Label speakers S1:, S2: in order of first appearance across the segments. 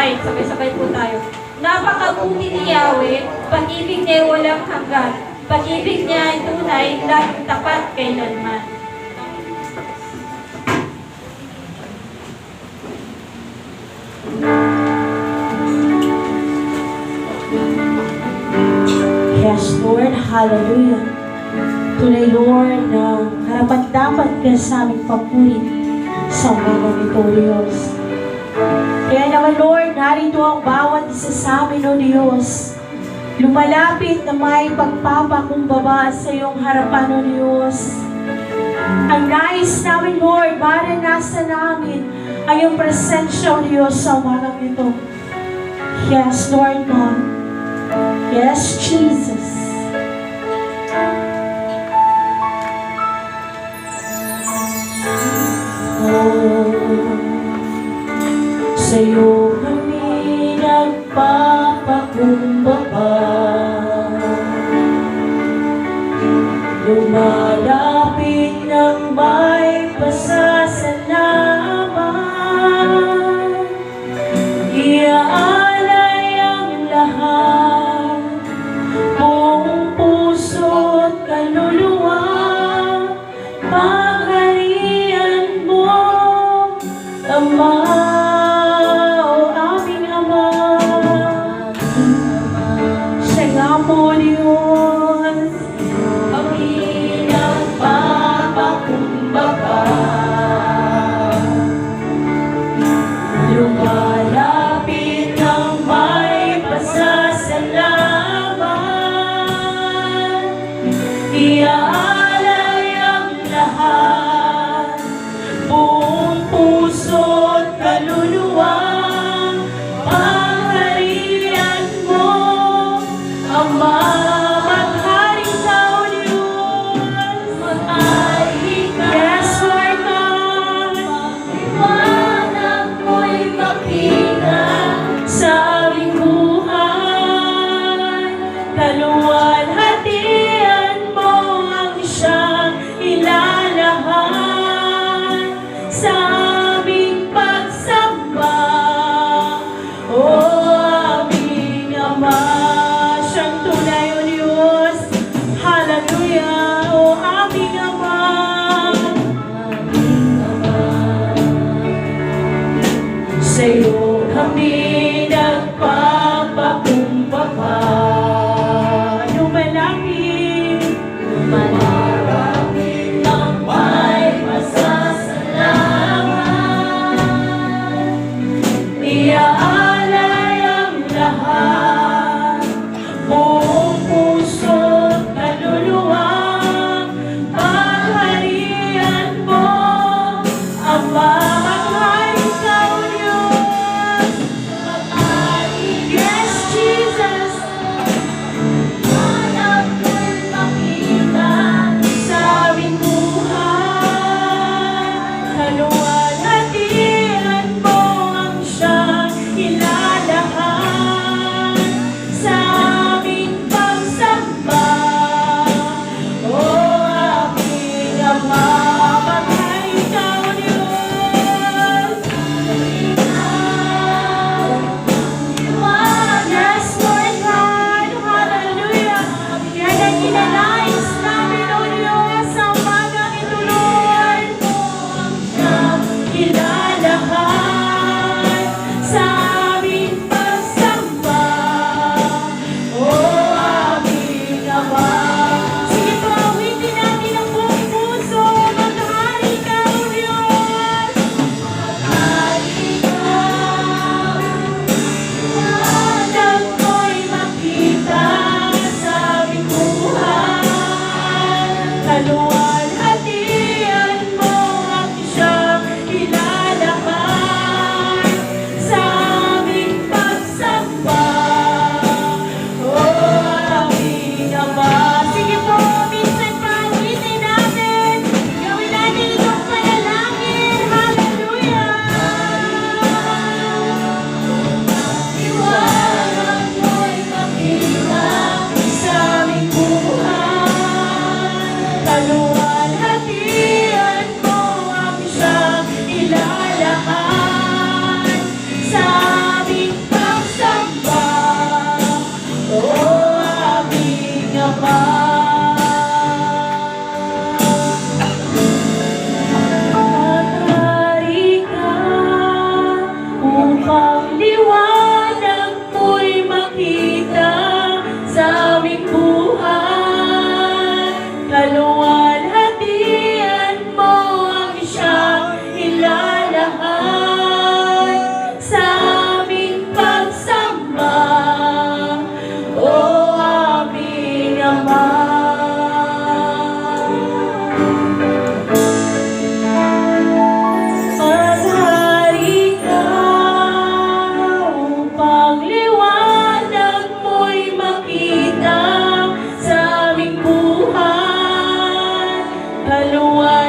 S1: 5. Sabay-sabay po tayo. Napakabuti ni Yahweh, pag-ibig niya ay walang hanggan. Pag-ibig niya ay tunay, laging tapat kailanman.
S2: Yes, Lord. Hallelujah. Tunay, Lord, na karapat-dapat ka sa aming papuri sa umaga nito, Diyos. Kaya naman, Lord, narito ang bawat isa sa amin, O Diyos. Lumalapit na may pagpapakumbaba sa iyong harapan, O Diyos. Ang nais namin, Lord, maranasan namin ang iyong presensya, O Diyos, sa umaga nito. Yes, Lord God. Yes, Jesus. Sa'yo kami nagpapakumbaba, lumalapit ng may pasasalamat, iaalay ang lahat, buong puso't kaluluwa, pangharian mo, Ama. Iaalay ang lahat.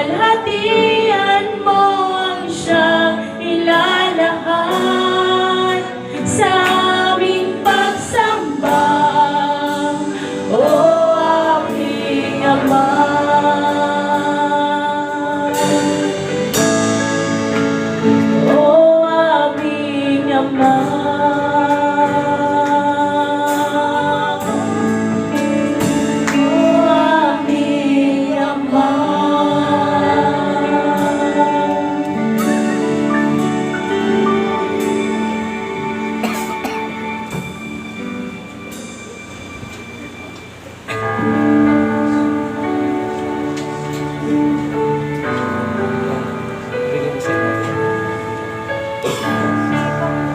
S2: Daluwalhatian mo ang siyang ilalahad sa aming pagsamba, O aking Ama. O aming Ama. O aming Ama.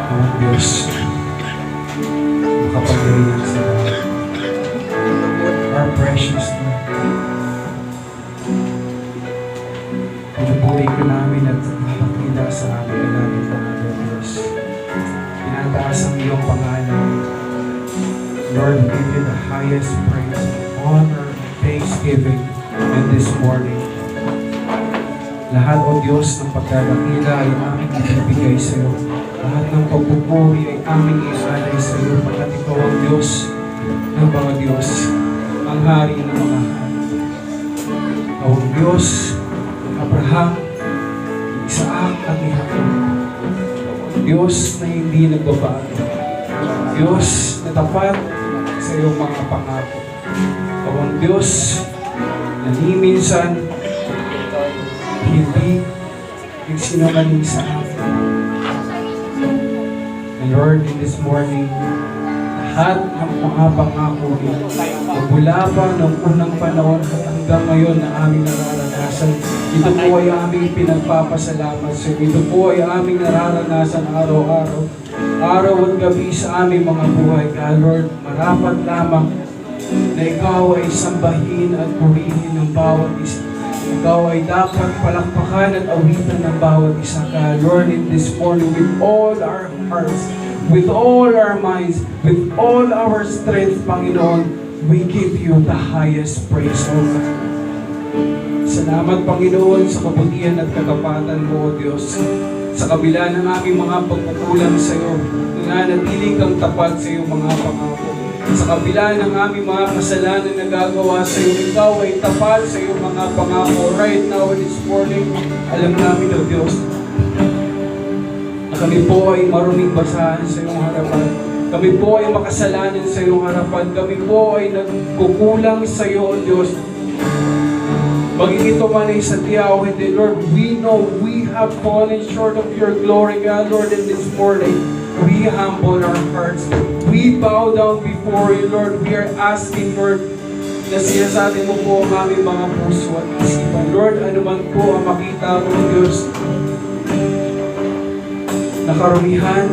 S3: Ang Diyos, makapangyarihan sa lahat. Our precious Lord. Pinupuri ka namin at napakila sa amin na namin, Panginoon Diyos. Pinataas ang iyong pangalan. Lord, we give you the highest praise, honor, and thanksgiving in this morning. Lahat, O Diyos, ng pagdadakila ay aming ibibigay sa iyo. Lahat ng pagpupuri ay aming ialay sa iyo, pagkat ikaw ang Diyos ng mga Diyos, ang hari ng mga hari. Ikaw ang Diyos ng Abraham, Isaac at ni Jacob. Diyos na hindi nagbabago. Diyos na tapat sa iyong mga pangako. Ikaw ang Diyos na ni minsan hindi nagsinungaling sa akin. And Lord, in this morning, lahat ng mga pangako niyo, mula pa ng unang panahon at hanggang ngayon na aming nararanasan, ito po ay aming pinagpapasalamat sa iyo. Ito po ay aming nararanasan araw-araw, araw at gabi sa aming mga buhay. Kaya Lord, marapat lamang na ikaw ay sambahin at purihin ng bawat isa. Ikaw ay dapat palakpakan at awitan ng bawat isa. Kaya Lord, in this morning, with all our hearts, with all our minds, with all our strength, Panginoon, we give you the highest praise, O God. Salamat, Panginoon, sa kabutihan at katapatan mo, O Diyos. Sa kabila ng aming mga pagkukulang sa iyo, nananatiling kang tapat sa iyong mga pangako. Sa kabila ng aming mga kasalanan na gagawa sa iyo, ikaw ay tapat sa iyong mga pangako. Right now, this morning, alam namin, O Diyos, na kami po ay maruming basahan sa iyong harapan. Kami po ay makasalanan sa iyong harapan. Kami po ay nagkukulang sa iyo, O Diyos. Maging ito man ay sadya o hindi, Lord, we know we have fallen short of your glory, God, Lord, in this morning. We humble our hearts. We bow down before you, Lord. We are asking, Lord, na sinasabi mo po ang aming mga puso at isipan. Lord, ano man po ang makita mo, Diyos, na karumihan,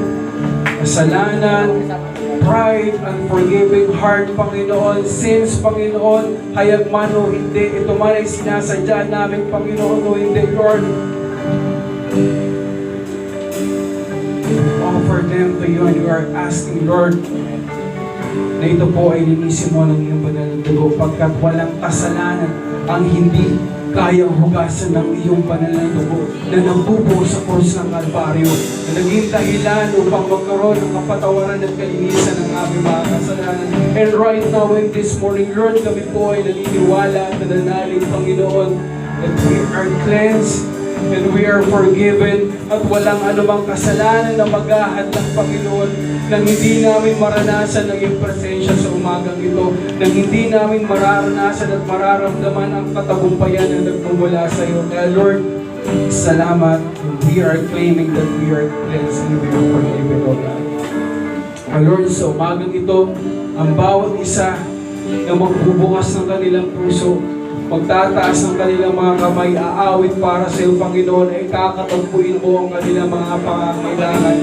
S3: kasalanan, pride, unforgiving heart, Panginoon, sins, Panginoon, hayag man o hindi, ito man ay sinasadya namin, Panginoon, o hindi, Lord. Offer them to you and you are asking, Lord, na ito po ay linisin mo ng iyong banal na dugo, pagkat walang kasalanan ang hindi kayang hugasan ng iyong banal na dugo na nagbubuo sa krus ng Kalbaryo, na naging dahilan upang magkaroon ng kapatawaran at kalinisan ng aming mga kasalanan. And right now in this morning, Lord, kami po ay naniniwala at nananalig, Panginoon, that we are cleansed and we are forgiven at walang anumang kasalanan na maghahadlang, Panginoon, nang hindi namin maranasan ang iyong presensya sa umagang ito, nang hindi namin mararanasan at mararamdaman ang katagumpayan na nagmumula sa iyo. Kaya Lord, salamat. We are claiming that we are cleansed and we are forgiven, O God. Lord, sa umagang ito, ang bawat isa na magbubukas ng kanilang puso, magtataas ng kanilang mga kamay, aawit para sa iyo, Panginoon, ay kakatagpuin mo ang kanilang mga pangangailangan.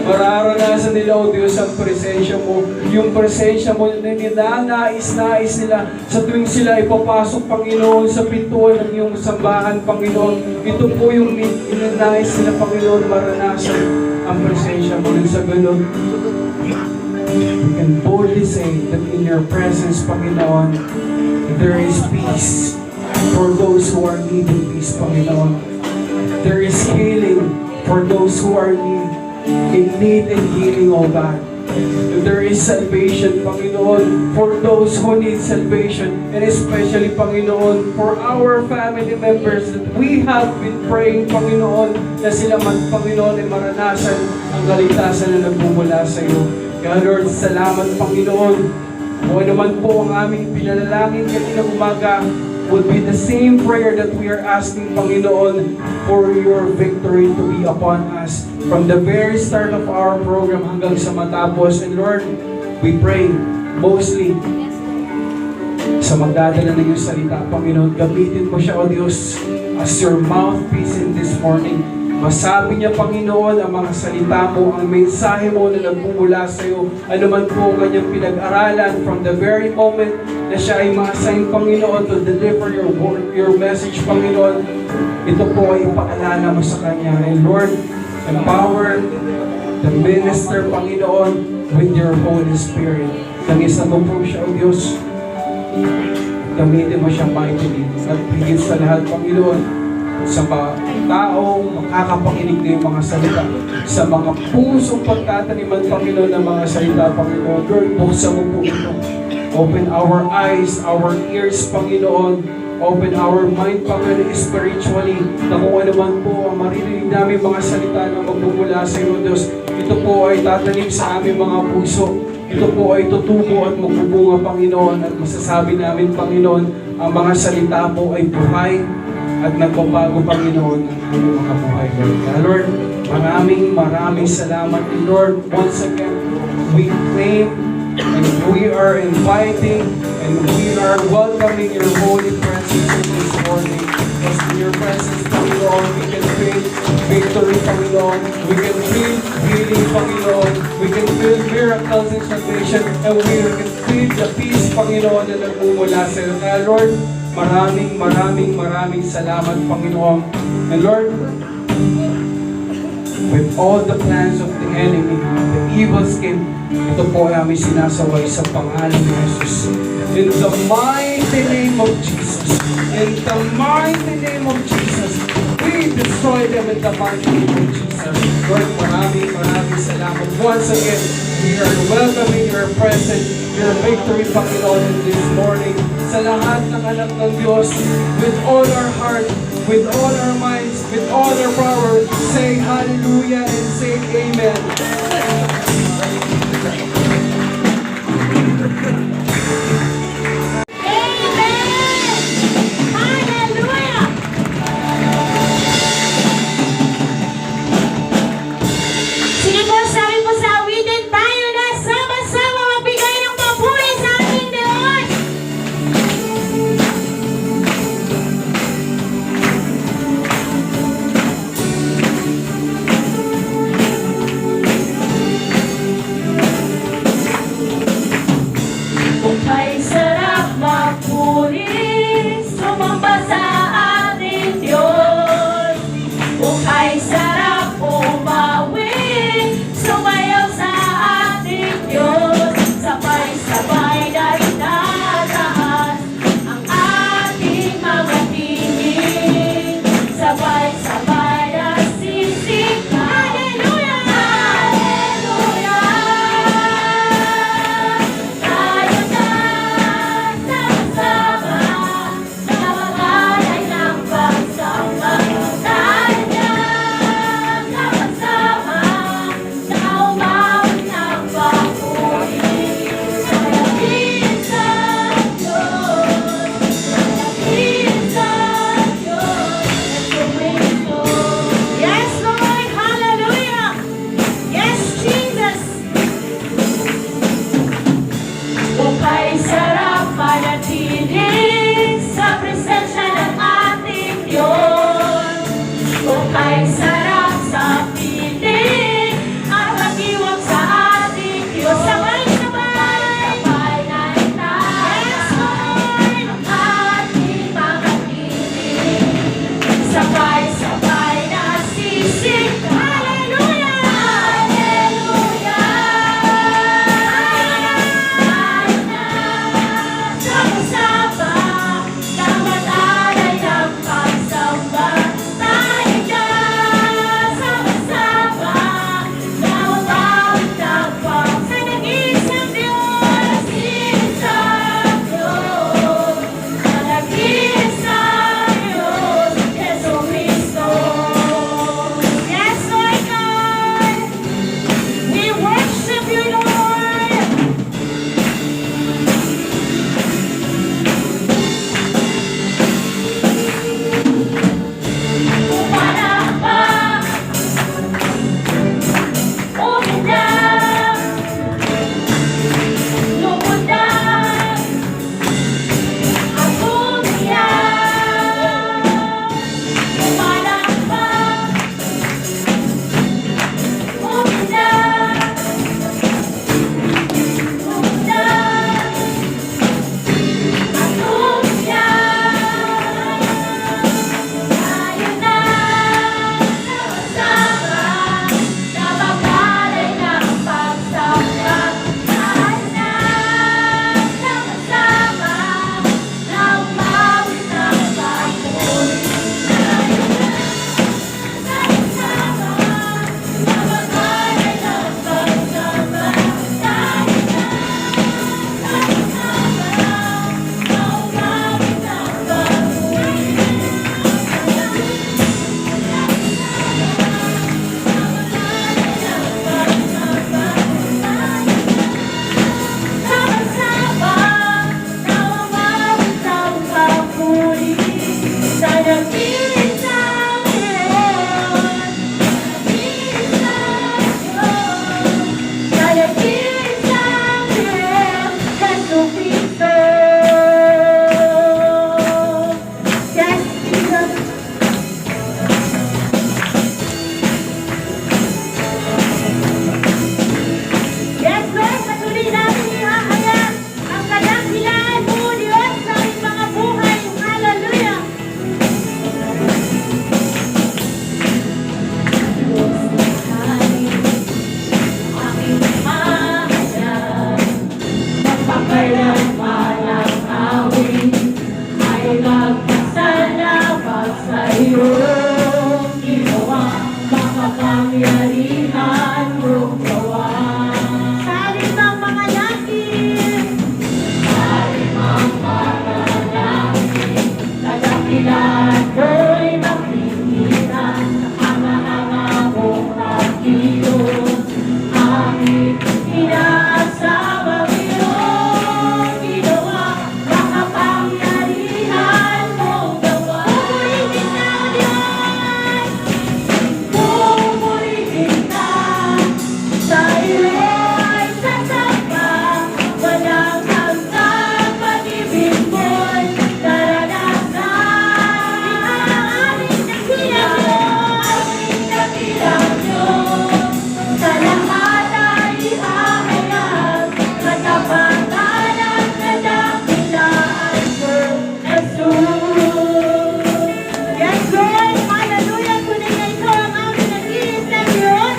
S3: Mararanasan nila, O Diyos, ang presensya mo. Yung presensya mo na ninanais-nais nila sa tuwing sila ipapasok, Panginoon, sa pintuan ng iyong sambahan, Panginoon. Ito po yung ninanais nila, Panginoon, maranasan ang presensya mo. Sa ganun, we can boldly say that in your presence, Panginoon, there is peace. for those who are needing peace, Panginoon. There is healing for those who are in need and healing, O God. There is salvation, Panginoon, for those who need salvation, and especially, Panginoon, for our family members that we have been praying, Panginoon, na sila man, Panginoon, ay maranasan ang kaligtasan na nagmumula sa iyo. Kaya Lord, salamat, Panginoon. Kung ano man po ang aming pinanalangin kaninang umaga, would be the same prayer that we are asking, Panginoon, for your victory to be upon us from the very start of our program hanggang sa matapos. And Lord, we pray mostly sa magdadala ng iyong salita, Panginoon, gamitin mo siya, O Diyos, as your mouthpiece in this morning. Masabi niya, Panginoon, ang mga salita mo, ang mensahe mo na nagmumula sa iyo, ano man po ang kanyang pinag-aralan from the very moment na siya ay ma-assign, Panginoon, to deliver your word, your message, Panginoon. Ito po ay ipaalala mo sa kanya. And Lord, empower the minister, Panginoon, with your Holy Spirit. Tangisan mo po siya, O Diyos. Gamitin mo siya mightily. At higit sa lahat, Panginoon, sa mga taong makakapakinig na yung mga salita, sa mga pusong pagtataniman, Panginoon, ng mga salita, Panginoon. Lord, buksan mo po ito. Open our eyes, our ears, Panginoon. Open our mind, Panginoon, spiritually, na kung ano man po ang maririnig namin mga salita na magmumula sa iyo, Diyos. Ito po ay tatanim sa aming mga puso. Ito po ay tutubo at magbubunga, Panginoon. At masasabi namin, Panginoon, ang mga salita po ay buhay at nagbabago, Panginoon, ang aming mga buhay, Lord. Kaya, Lord, maraming salamat. And Lord, once again, we claim and we are inviting and we are welcoming your holy presence in this morning. Because in your presence, Panginoon, we can feel victory, Panginoon. We can feel healing, Panginoon. We can feel miracles and salvation. And we can feel the peace, Panginoon, na nagmumula sa iyo. Kaya, Lord, maraming salamat, Panginoon. And Lord, with all the plans of the enemy, the evil scheme, ito po ay aming sinasaway sa pangalan ni Jesus. In the mighty name of Jesus. In the mighty name of Jesus. We destroy them in the mighty name of Jesus. Lord, maraming salamat. Once again, we are welcoming your presence, your victory, Panginoon, in this morning. Sa lahat ng anak ng Diyos, with all our heart, with all our minds, with all our power, say hallelujah and say amen.
S2: Sige po, sabi po sa awitin tayo na sama-sama magbigay ng papuri sa ating Diyos. iyong ginawa, makapangyarihan mong gawa. Sa limang mga langit, kadakilan ko'y makikita, hanga-hanga mong pagkilos, aming inaasawang iyong ginawa, makapangyarihan mong gawa. Pupurihin na Diyos, pupurihin na, sa iyo ay sasamba, walang hanggang pag-ibig mo'y naranasan. Aming dakilang Diyos, sa lahat ay ihahayag, katapatan at kadakilaan mo, Jesus. Yes, Lord, hallelujah, tunay na ito ang aming nag-iis na Diyos,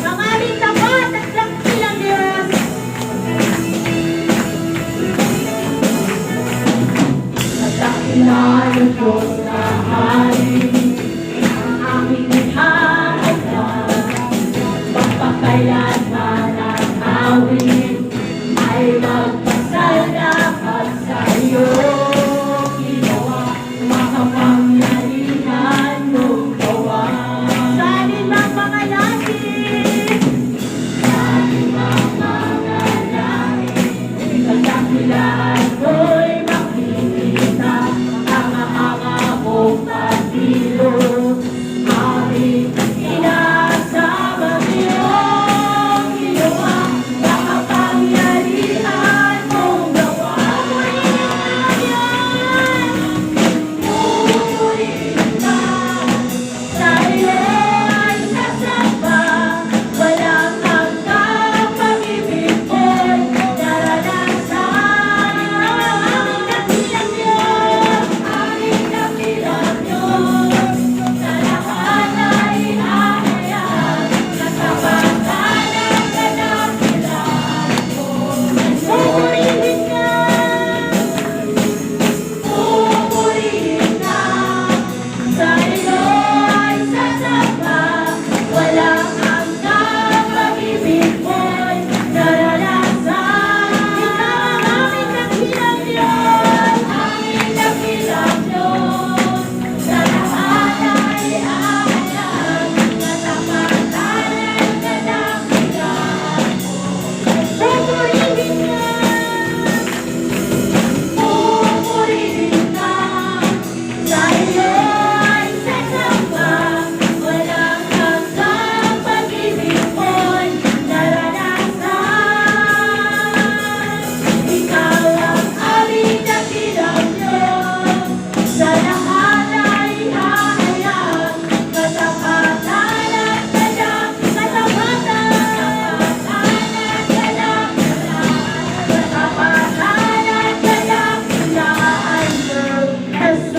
S2: ang aming tapat at dakilang Diyos. Kadakilaan ng Diyos na hari, ang aming ihahayag, magpakailanman ang awit ay magpasalamat sa iyo. Ginawa, makapangyarihan mong gawa. Sa limang mga langit, kadakilan ko'y makikita, hanga-hanga mong pagkilos, aming inaasawang iyong ginawa, makapangyarihan mong gawa. Pupurihin na, sa iyo ay sasamba, walang hanggang pag-ibig mo'y naranasan. Aming dakilang Diyos, aming dakilang Diyos, sa lahat ay ihahayag, katapatan at kadakilaan mo. Pupurihin ka, pupurihin ka, sa iyo ay sasamba, walang hanggang pag-ibig mo'y naranasan. Ikaw ang aming dakilang Diyos, aming dakilang Diyos, sa lahat ay ihahayag, katapatan at kadakilaan mo. Pupurihin ka, pupurihin ka, sa iyo ay sasamba, walang hanggang pag-ibig mo'y naranasan. Ikaw ang aming dakilang Diyos, sa lahat ay ihahayag, katapatan at kadakilaan mo, Jesus.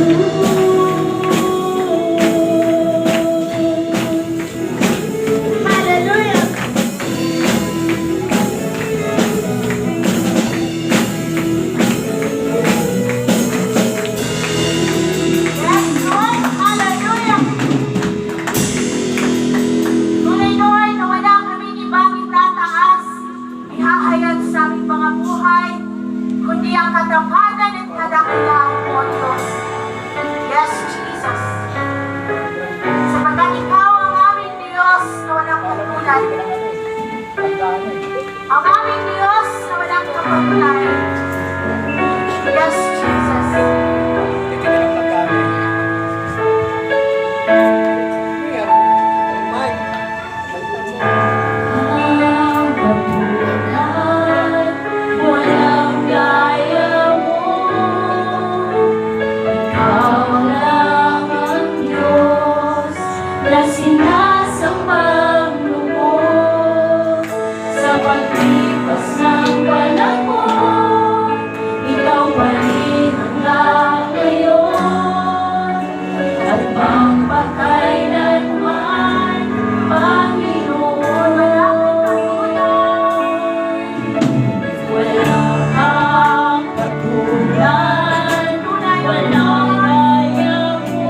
S2: Hallelujah. Yes, Lord. Hallelujah. Tunay, Lord, na wala kaming ibang itataas, ihahayag sa aming mga buhay, kundi ang katapatan at kadakilaan mo, Diyos. Yes, Jesus. Sapagkat ikaw ang aming Diyos na walang katulad. Ang aming Diyos na walang katulad. Yes, Jesus. Ang katulad, walang gaya mo. Ikaw lang ang Diyos na sinasambang lubos. Sa paglipas ng panahon, ikaw pa rin hanggang ngayon. At magpakailanman, Panginoon, wala kang katulad, walang gaya mo.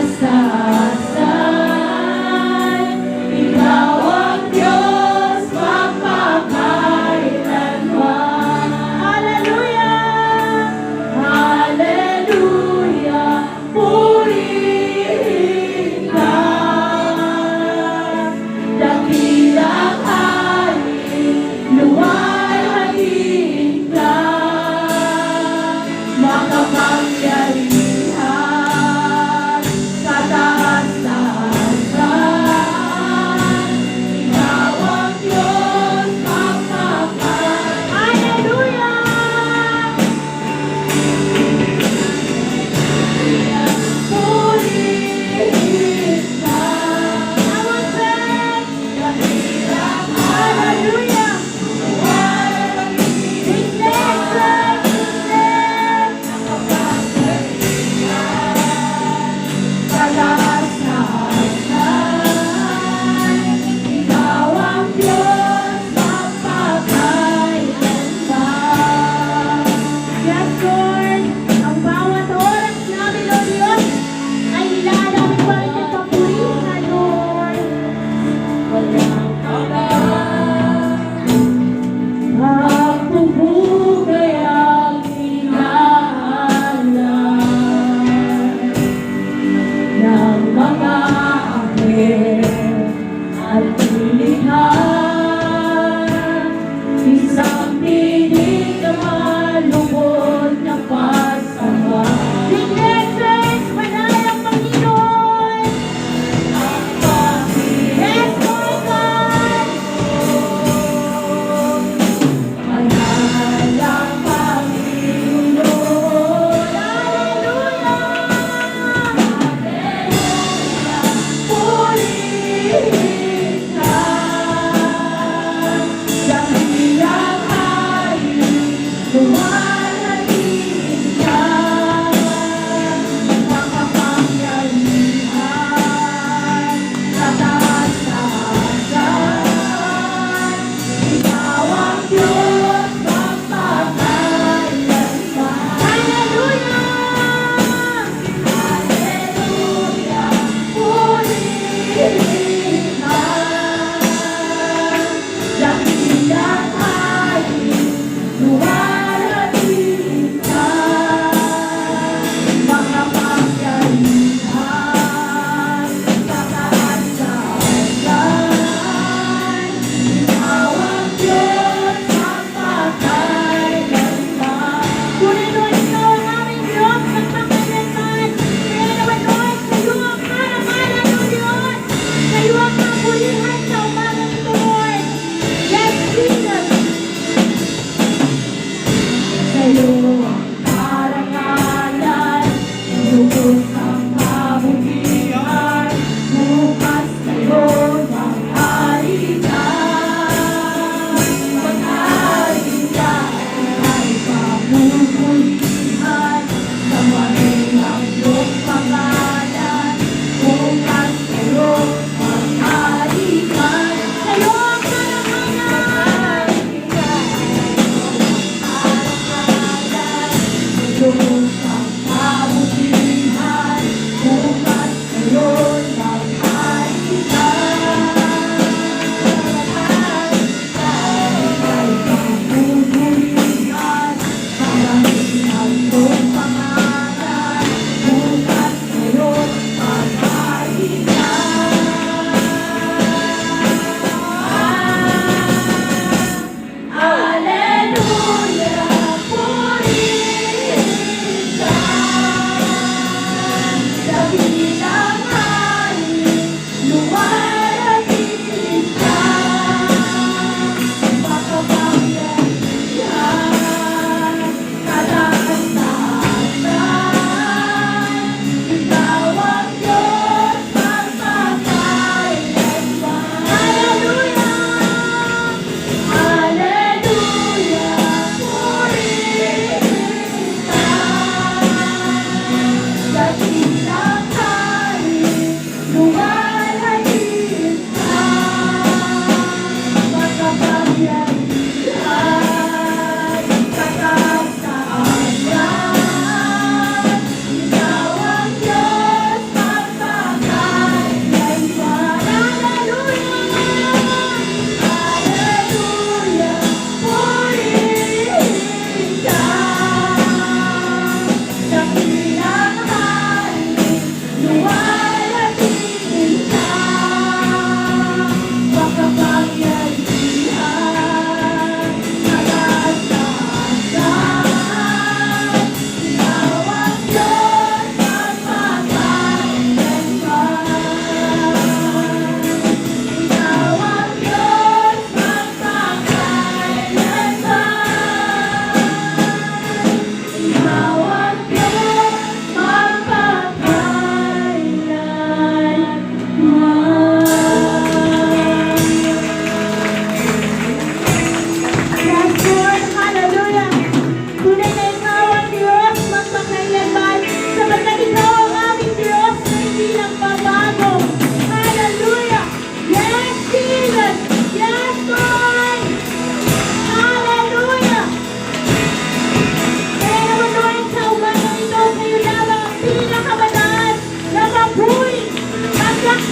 S2: Kataas-taasan, Ikaw ang Diyos magpakailanman. Hallelujah! Hallelujah! Purihin ka. Dakilang hari, luwalhatiin ka. Makapangyarihan, kataas-taasan, Ikaw ang Diyos magpapal. Hallelujah! Purihin ka. Our friends, dakilang hallelujah! Ikaw ang Diyos magpakailanman. Yes, Lord, ang bawat oras namin, O Diyos, ay nilalawin pa rin ang papurihan, Lord. Walang pagpupugay ang hinahalan ng mga anghel at nilikha. Isang tinig na malubod na pasama. Iglesia, banal ang Panginoon. Yes, my God! Banal ang Panginoon. Hallelujah! Hallelujah! Purihin ka.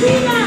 S2: Sina